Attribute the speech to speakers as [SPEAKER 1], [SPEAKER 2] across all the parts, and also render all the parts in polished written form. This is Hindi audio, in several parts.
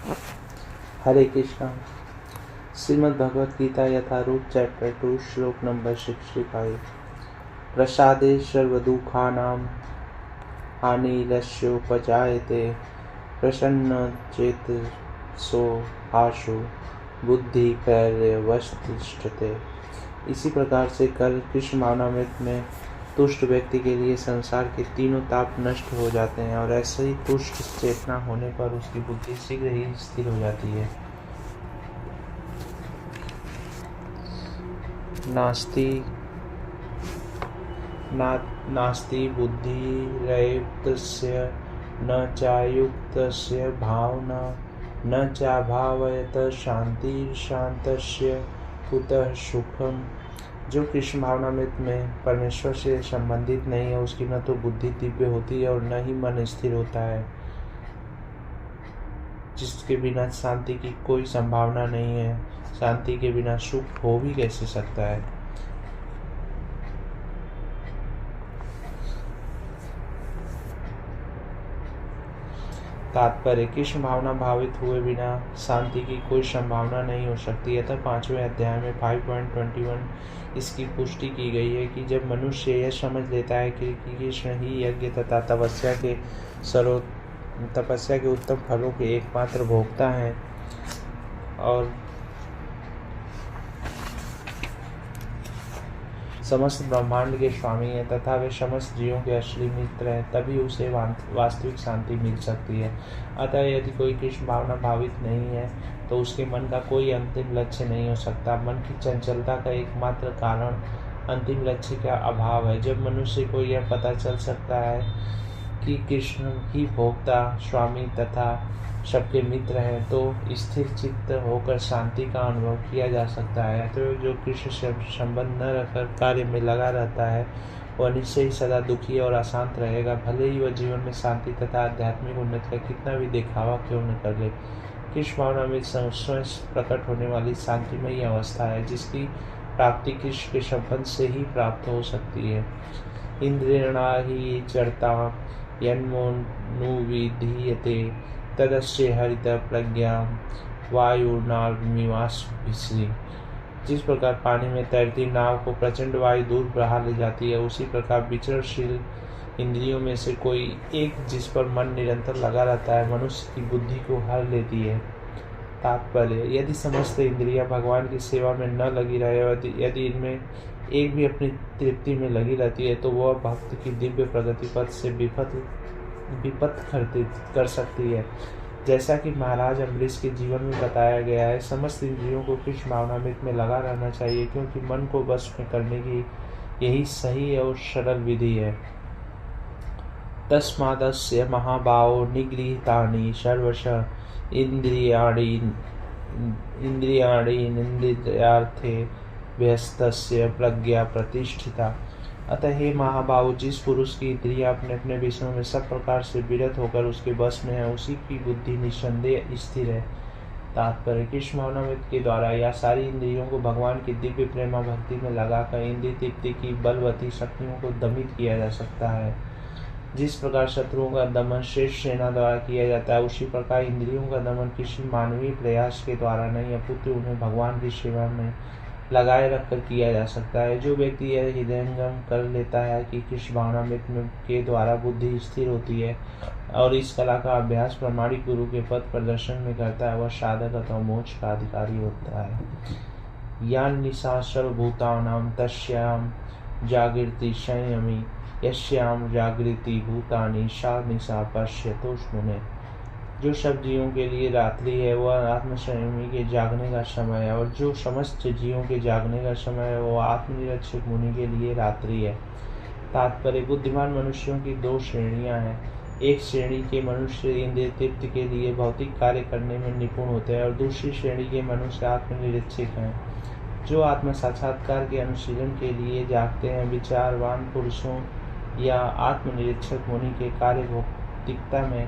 [SPEAKER 1] हरे कृष्णा। श्रीमद् भगवद गीता यथारूप चैप्टर 2 श्लोक नंबर 65। प्रसादे सर्वदुःखानां हानिरस्योपजायते प्रसन्न चेतसो हासु बुद्धि पर्यवतिष्ठते। इसी प्रकार से कल कृष्ण भावनामृत में तुष्ट व्यक्ति के लिए संसार के तीनों ताप नष्ट हो जाते हैं और ऐसे ही तुष्ट चेतना होने पर उसकी बुद्धि शीघ्र ही स्थिर हो जाती है। नास्ति बुद्धिरयुक्तस्य न चायुक्तस्य भावना न चाभावयत शांतिर्शान्तस्य कुतः सुखम। जो कृष्ण भावनामृत में परमेश्वर से संबंधित नहीं है उसकी न तो बुद्धि दिव्य होती है और न ही मन स्थिर होता है। जिसके बिना शांति की कोई संभावना नहीं है, शांति के बिना सुख हो भी कैसे सकता है। तात्पर्य, कृष्ण भावना भावित हुए बिना शांति की कोई संभावना नहीं हो सकती। अतः 5वें अध्याय में 5.21 इसकी पुष्टि की गई है कि जब मनुष्य यह समझ लेता है कि कृष्ण ही यज्ञ तथा तपस्या के उत्तम फलों के एकमात्र भोक्ता हैं और समस्त ब्रह्मांड के स्वामी हैं तथा वे समस्त जीवों के असली मित्र हैं, तभी उसे वास्तविक शांति मिल सकती है। अतः यदि कोई कृष्ण भावना भावित नहीं है तो उसके मन का कोई अंतिम लक्ष्य नहीं हो सकता। मन की चंचलता का एकमात्र कारण अंतिम लक्ष्य का अभाव है। जब मनुष्य को यह पता चल सकता है कि कृष्ण ही भोक्ता, स्वामी तथा सबके मित्र हैं तो स्थिर चित्त होकर शांति का अनुभव किया जा सकता है। तो जो कृष्ण से संबंध न रखकर कार्य में लगा रहता है वह निश्चय ही सदा दुखी और अशांत रहेगा, भले ही वह जीवन में शांति तथा आध्यात्मिक उन्नति का कितना भी दिखावा क्यों न कर ले। कृष्ण भावना में स्वयं प्रकट होने वाली शांतिमयी अवस्था है जिसकी प्राप्ति कृष्ण के संबंध से ही प्राप्त हो सकती है। इंद्रियणा ही चरता यन्मोनुविधीयते तदस्य हरित प्रज्ञा वायुर्नावमिवास्पृशि। जिस प्रकार पानी में तैरती नाव को प्रचंड वायु दूर बढ़ा ले जाती है, उसी प्रकार विचरणशील इंद्रियों में से कोई एक जिस पर मन निरंतर लगा रहता है मनुष्य की बुद्धि को हर लेती है। तात्पर्य, यदि समस्त इंद्रियां भगवान की सेवा में न लगी रहे और यदि इनमें एक भी अपनी तृप्ति में लगी रहती है तो वह भक्त की दिव्य प्रगति पथ से विपथ कर सकती है। जैसा कि महाराज अम्बरीश के जीवन में बताया गया है, समस्त इंद्रियों को कृष्ण भावनामृत में लगा रहना चाहिए क्योंकि मन को वश में करने की यही सही और सरल विधि है। तस्मादस्य महाबाहो निगृहीतानि सर्वश इंद्रियाणि निन्द्रियार्थे व्यस्तस्य प्रज्ञा प्रतिष्ठिता। अतः हे महाबाहु, जिस पुरुष की इंद्रियां अपने अपने विषयों में सब प्रकार से विरत होकर उसके बस में है उसी की बुद्धि निस्संदेह स्थिर है। तात्पर्य, कृष्ण भावनामृत के द्वारा या सारी इंद्रियों को भगवान की दिव्य प्रेमा भक्ति में लगाकर इंद्रिय तृप्ति की बलवती शक्तियों को दमित किया जा सकता है। जिस प्रकार शत्रुओं का दमन श्रेष्ठ सेना द्वारा किया जाता है उसी प्रकार इंद्रियों का दमन किसी मानवीय प्रयास के द्वारा नहीं अपितु उन्हें भगवान की सेवा में लगाए रखकर किया जा सकता है। जो व्यक्ति यह हृदयंगम कर लेता है कि कृष्ण भावनामृत के द्वारा बुद्धि स्थिर होती है और इस कला का अभ्यास प्रामाणिक गुरु के पद प्रदर्शन में करता है, वह साधक अथवा मोक्ष का अधिकारी होता है। यान निशा सर्वभूतानां तस्याम जागृति संयमी यस्याम जागृति भूतानि सा निशा पश्यतोष्मुने। जो सब जीवों के लिए रात्रि है वह आत्मसंयमी के जागने का समय है और जो समस्त जीवों के जागने का समय है वह आत्मनिरीक्षक मुनि के लिए रात्रि है। तात्पर्य, बुद्धिमान मनुष्यों की दो श्रेणियां हैं। एक श्रेणी के मनुष्य इंद्रिय तृप्ति के लिए भौतिक कार्य करने में निपुण होते हैं और दूसरी श्रेणी के मनुष्य आत्मनिरीक्षक हैं जो आत्म साक्षात्कार के अनुशीलन के लिए जागते हैं। विचारवान पुरुषों या आत्मनिरीक्षक मुनि के कार्य भौतिकता में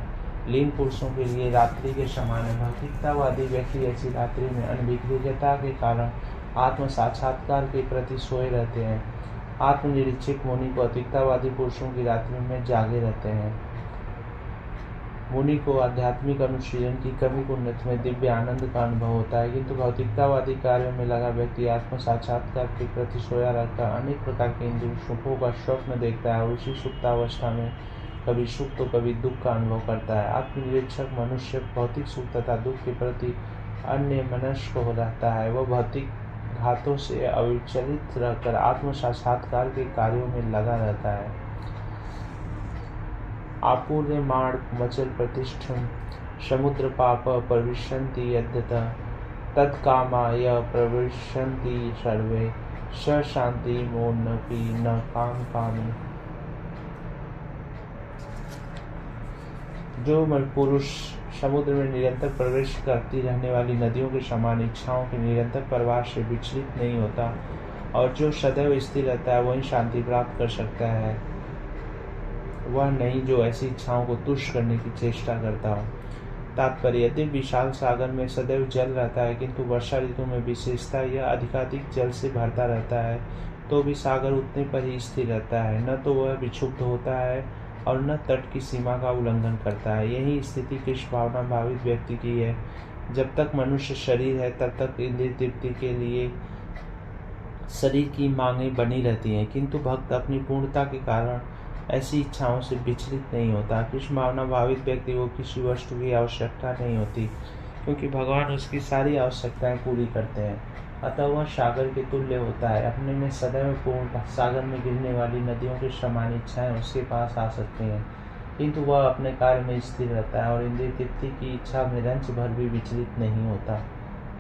[SPEAKER 1] लीन पुरुषों के लिए रात्रि के समान है। भौतिकतावादी व्यक्ति ऐसी रात्रि में अनभिज्ञता के कारण आत्म साक्षात्कार के प्रति सोए रहते हैं। आत्मनिरीक्षक मुनि भौतिकतावादी पुरुषों की रात्रि में जागे रहते हैं। मुनि को आध्यात्मिक अनुशीलन की कमी उन्नति में दिव्य आनंद का अनुभव होता है, किंतु भौतिकतावादी कार्यों में लगा व्यक्ति आत्म साक्षात्कार के प्रति सोया रहकर अनेक प्रकार के इंद्रिय सुखों का स्वप्न देखता है और उसी सुप्तावस्था में कभी सुख तो कभी दुख का अनुभव करता है। आत्मनिरीक्षक मनुष्य भौतिक सुख तथा दुख के प्रति अन्य मनस्क हो रहता है। वह भौतिक घातों से अविचलित रहकर आत्म साक्षात्कार के कार्यों में लगा रहता है। आपूर्यमाण मचल प्रतिष्ठम समुद्र पाप प्रविशन्ति यद्यतः तत्कामा यः प्रविशन्ति सर्वे स शांति मोन्नपि न काम कामी। जो पुरुष समुद्र में निरंतर प्रवेश करती रहने वाली नदियों के समान इच्छाओं के निरंतर प्रवाह से विचलित नहीं होता और जो सदैव स्थिर रहता है वही शांति प्राप्त कर सकता है, वह नहीं जो ऐसी इच्छाओं को तुष्ट करने की चेष्टा करता हो। तात्पर्य, यदि विशाल सागर में सदैव जल रहता है किंतु वर्षा ऋतु में विशेषता यह अधिकाधिक जल से भरता रहता है, तो भी सागर उतने पर ही स्थिर रहता है, न तो वह विक्षुब्ध होता है और न तट की सीमा का उल्लंघन करता है। यही स्थिति कृष्ण भावना भावित व्यक्ति की है। जब तक मनुष्य शरीर है तब तक इंद्रिय तृप्ति के लिए शरीर की मांगें बनी रहती हैं, किंतु भक्त अपनी पूर्णता के कारण ऐसी इच्छाओं से विचलित नहीं होता। कृष्ण भावना भावित व्यक्ति को किसी वस्तु की आवश्यकता नहीं होती, क्योंकि भगवान उसकी सारी आवश्यकताएं पूरी करते हैं। अतः वह सागर के तुल्य होता है। अपने में सदैव पूर्ण सागर में गिरने वाली नदियों के समान इच्छाएं उसके पास आ सकती हैं, किंतु वह अपने कार्य में स्थिर रहता है और इंद्रिय तृप्ति की इच्छा में रंच भर भी विचलित नहीं होता।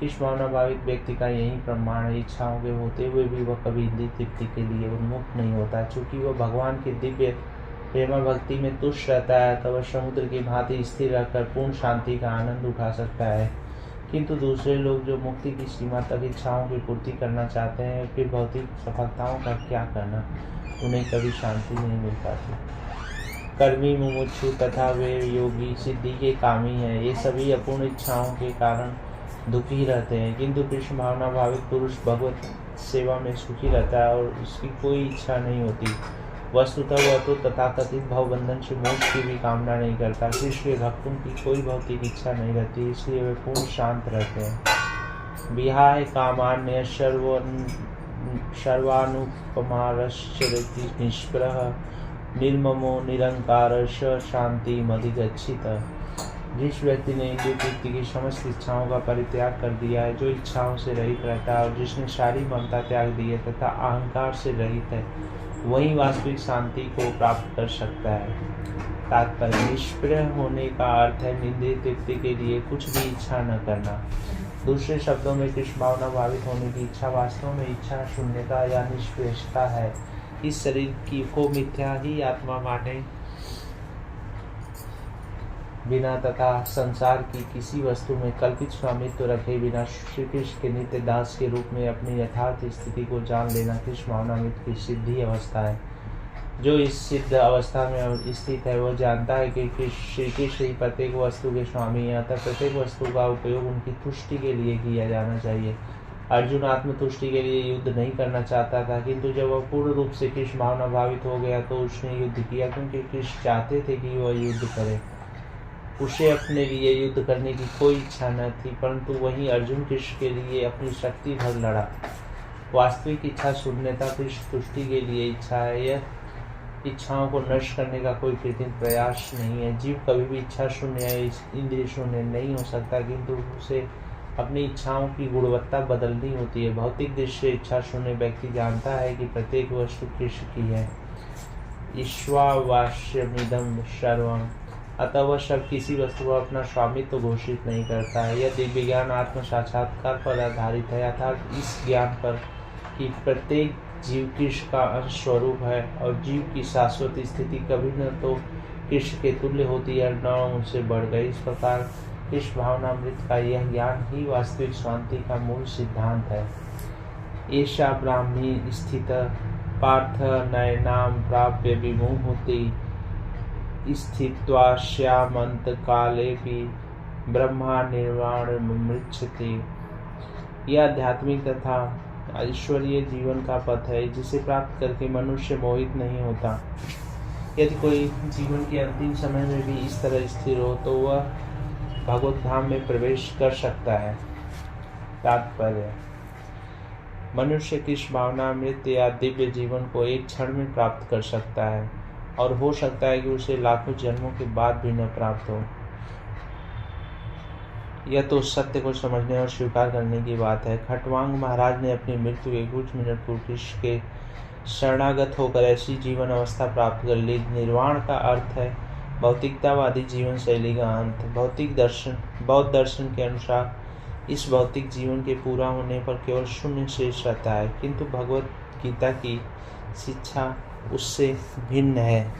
[SPEAKER 1] कृष्ण भावना भावित व्यक्ति का यही प्रमाण है। इच्छाओं के होते हुए भी वह कभी इंद्रिय तृप्ति के लिए उन्मुख नहीं होता। चूँकि वह भगवान के दिव्य प्रेमा भक्ति में तुष्ट रहता है, तो वह समुद्र की भांति स्थिर रहकर पूर्ण शांति का आनंद उठा सकता है। किंतु दूसरे लोग जो मुक्ति की सीमा तक इच्छाओं की पूर्ति करना चाहते हैं, फिर भौतिक सफलताओं का क्या करना, उन्हें कभी शांति नहीं मिल पाती। कर्मी मुमुक्षु तथा वे योगी सिद्धि के कामी हैं, ये सभी अपूर्ण इच्छाओं के कारण दुखी रहते हैं, किंतु कृष्ण भावना भावित पुरुष भगवत सेवा में सुखी रहता है और उसकी कोई इच्छा नहीं होती। वस्तुतः वह तो तथाकथित भवबंधन से मोक्ष की भी कामना नहीं करता। कृष्ण के भक्तों की कोई भौतिक इच्छा नहीं रहती, इसलिए वे पूर्ण शांत रहते हैं। विहाय कामान्य सर्वानुपमाश्चरति निष्प्रह निर्ममो निरंकार शांति मधिगच्छित। जिस व्यक्ति ने इंद्रिय तृप्ति की समस्त इच्छाओं का परित्याग कर दिया है, जो इच्छाओं से रहित रहता है और जिसने सारी ममता त्याग दी है तथा अहंकार से रहित है, वही वास्तविक शांति को प्राप्त कर सकता है। तात्पर्य, निष्प्रह होने का अर्थ है इंद्रिय तृप्ति के लिए कुछ भी इच्छा न करना। दूसरे शब्दों में कृष्ण भावना भावित होने की इच्छा वास्तव में इच्छा शून्यता या निष्प्रेषता है। इस शरीर की को मिथ्या ही आत्मा माने बिना तथा संसार की किसी वस्तु में कल्पित स्वामित्व रखे बिना श्री कृष्ण के नित्य दास के रूप में अपनी यथार्थ स्थिति को जान लेना कृष्ण भावनामृत की सिद्धि अवस्था है। जो इस सिद्ध अवस्था में स्थित है, वह जानता है कि श्री कृष्ण ही प्रत्येक वस्तु के स्वामी है, अतः प्रत्येक वस्तु का उपयोग उनकी तुष्टि के लिए किया जाना चाहिए। अर्जुन आत्मतुष्टि के लिए युद्ध नहीं करना चाहता था, किंतु जब वह पूर्ण रूप से कृष्ण भावना भावित हो गया तो उसने युद्ध किया, क्योंकि कृष्ण चाहते थे कि वह युद्ध करे। उसे अपने लिए युद्ध करने की कोई इच्छा न थी, परंतु वहीं अर्जुन कृष्ण के लिए अपनी शक्ति भर लड़ा। वास्तविक इच्छा शून्यता कृष्ण तुष्टि के लिए इच्छा है। यह इच्छाओं को नष्ट करने का कोई कृत्रिम प्रयास नहीं है। जीव कभी भी इच्छा शून्य या इंद्रिय शून्य नहीं हो सकता, किंतु उसे अपनी इच्छाओं की गुणवत्ता बदलनी होती है। भौतिक दृष्टि से इच्छा शून्य व्यक्ति जानता है कि प्रत्येक वस्तु कृष्ण की है। ईश्वावास्यमिदं सर्वम्, अतः वह सब किसी वस्तु पर अपना स्वामित्व घोषित नहीं करता है। यह दिव्य ज्ञान आत्म साक्षात्कार पर आधारित है, अर्थात इस ज्ञान पर कि प्रत्येक जीव कृष्ण का अंश स्वरूप है और जीव की शाश्वत स्थिति कभी न तो कृष्ण के तुल्य होती है न उनसे बढ़ गई। इस प्रकार कृष्ण भावनामृत का यह ज्ञान ही वास्तविक शांति का मूल सिद्धांत है। ऐसा ब्राह्मी स्थित पार्थ नयनाम प्राप्य विमुहति स्थित्वा श्यामंत काले भी ब्रह्मा निर्वाण मृच्छति। यह आध्यात्मिक तथा ईश्वरीय जीवन का पथ है, जिसे प्राप्त करके मनुष्य मोहित नहीं होता। यदि कोई जीवन के अंतिम समय में भी इस तरह स्थिर हो तो वह भगवत धाम में प्रवेश कर सकता है। तात्पर्य: मनुष्य कृष्ण भावनामृत या दिव्य जीवन को एक क्षण में प्राप्त कर सकता है और हो सकता है कि उसे लाखों जन्मों के बाद भी न प्राप्त हो। यह तो सत्य को समझने और स्वीकार करने की बात है। खटवांग महाराज ने अपनी मृत्यु के कुछ मिनट पूर्व कृष्ण के शरणागत होकर ऐसी जीवन अवस्था प्राप्त कर ली। निर्वाण का अर्थ है भौतिकतावादी जीवन शैली का अंत। बौद्ध दर्शन के अनुसार इस भौतिक जीवन के पूरा होने पर केवल शून्य शेष रहता है, किंतु भगवत गीता की शिक्षा उससे भिन्न है।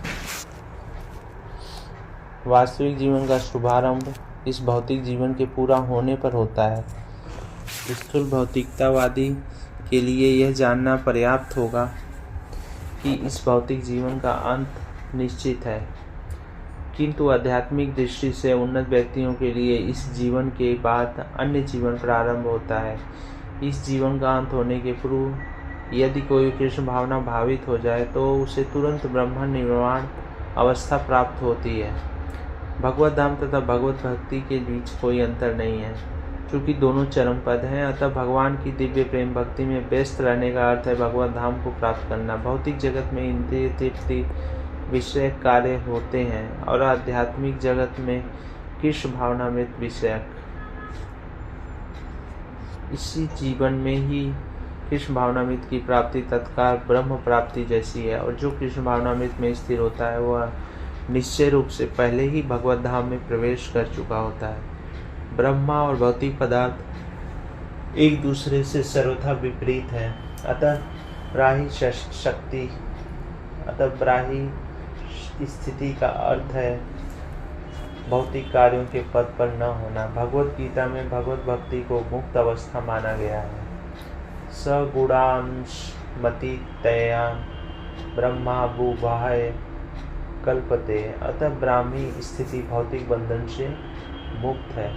[SPEAKER 1] वास्तविक जीवन का शुभारंभ इस भौतिक जीवन के पूरा होने पर होता है। स्थूल भौतिकतावादी के लिए यह जानना पर्याप्त होगा कि इस भौतिक जीवन का अंत निश्चित है, किंतु आध्यात्मिक दृष्टि से उन्नत व्यक्तियों के लिए इस जीवन के बाद अन्य जीवन प्रारंभ होता है। इस जीवन का अंत होने के पूर्व यदि कोई कृष्ण भावना भावित हो जाए तो उसे तुरंत ब्रह्म निर्वाण अवस्था प्राप्त होती है। भगवत धाम तथा भगवत भक्ति के बीच कोई अंतर नहीं है। चूँकि दोनों चरम पद हैं, अतः भगवान की दिव्य प्रेम भक्ति में व्यस्त रहने का अर्थ है भगवत धाम को प्राप्त करना। भौतिक जगत में इंद्रिय तृप्ति विषयक कार्य होते हैं और आध्यात्मिक जगत में कृष्ण भावनामृत विषयक। इसी जीवन में ही कृष्ण भावनामृत की प्राप्ति तत्काल ब्रह्म प्राप्ति जैसी है, और जो कृष्ण भावनामृत में स्थिर होता है वह निश्चय रूप से पहले ही भगवत धाम में प्रवेश कर चुका होता है। ब्रह्मा और भौतिक पदार्थ एक दूसरे से सर्वथा विपरीत हैं। अतः ब्राही स्थिति का अर्थ है भौतिक कार्यों के पद पर न होना। भगवत गीता में भगवत भक्ति को मुक्त अवस्था माना गया है। सगुणांश मति तयान ब्रह्मा भूभाय कल्पते। अतः ब्राह्मी स्थिति भौतिक बंधन से मुक्त है।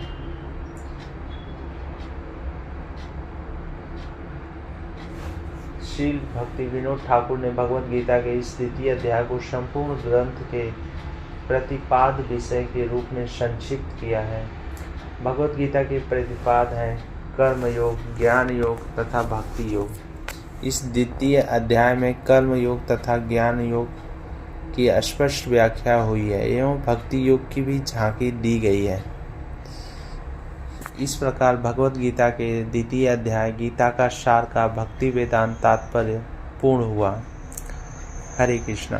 [SPEAKER 1] श्रील भक्ति विनोद ठाकुर ने भगवत गीता के इस द्वितीय अध्याय को संपूर्ण ग्रंथ के प्रतिपाद विषय के रूप में संक्षिप्त किया है। भगवत गीता के प्रतिपाद हैं कर्म योग, ज्ञान योग तथा भक्ति योग। इस द्वितीय अध्याय में कर्म योग तथा ज्ञान योग की स्पष्ट व्याख्या हुई है एवं भक्ति योग की भी झांकी दी गई है। इस प्रकार भगवत गीता के द्वितीय अध्याय गीता का सार का भक्ति वेदांत तात्पर्य पूर्ण हुआ। हरे कृष्णा।